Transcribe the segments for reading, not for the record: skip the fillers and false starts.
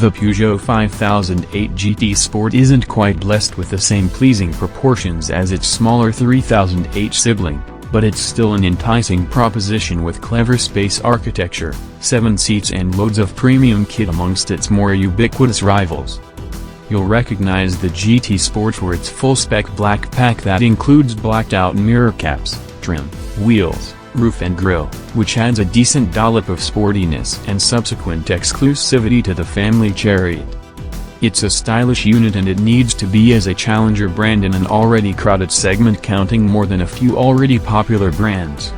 The Peugeot 5008 GT Sport isn't quite blessed with the same pleasing proportions as its smaller 3008 sibling, but it's still an enticing proposition with clever space architecture, 7 seats and loads of premium kit amongst its more ubiquitous rivals. You'll recognize the GT Sport for its full-spec black pack that includes blacked-out mirror caps, trim, wheels, roof and grille, which adds a decent dollop of sportiness and subsequent exclusivity to the family chariot. It's a stylish unit and it needs to be as a challenger brand in an already crowded segment counting more than a few already popular brands.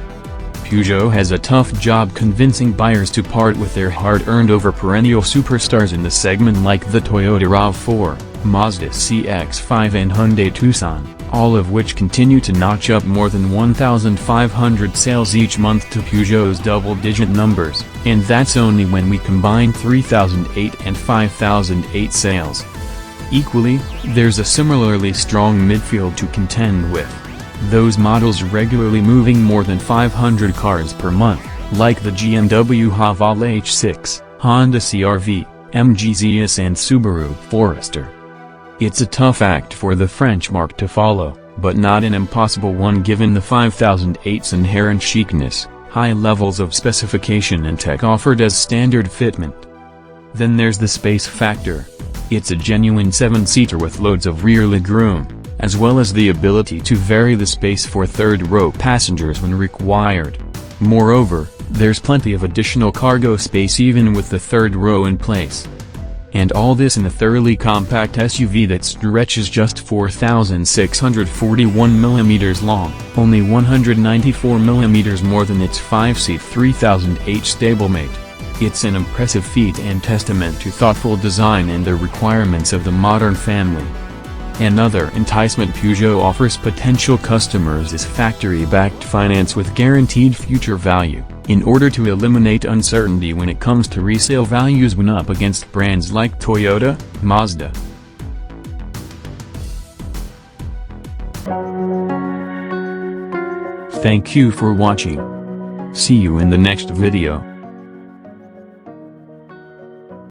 Peugeot has a tough job convincing buyers to part with their hard-earned over perennial superstars in the segment like the Toyota RAV4, Mazda CX-5 and Hyundai Tucson, all of which continue to notch up more than 1,500 sales each month to Peugeot's double-digit numbers, and that's only when we combine 3008 and 5008 sales. Equally, there's a similarly strong midfield to contend with. Those models regularly moving more than 500 cars per month, like the BMW Haval H6, Honda CR-V, MG Zeus and Subaru Forester. It's a tough act for the French marque to follow, but not an impossible one given the 5008's inherent chicness, high levels of specification and tech offered as standard fitment. Then there's the space factor. It's a genuine 7-seater with loads of rear legroom, as well as the ability to vary the space for third-row passengers when required. Moreover, there's plenty of additional cargo space even with the third row in place. And all this in a thoroughly compact SUV that stretches just 4,641 mm long, only 194 mm more than its 5-seat 3008 stablemate. It's an impressive feat and testament to thoughtful design and the requirements of the modern family. Another enticement Peugeot offers potential customers is factory-backed finance with guaranteed future value, in order to eliminate uncertainty when it comes to resale values when up against brands like Toyota, Mazda. Thank you for watching. See you in the next video.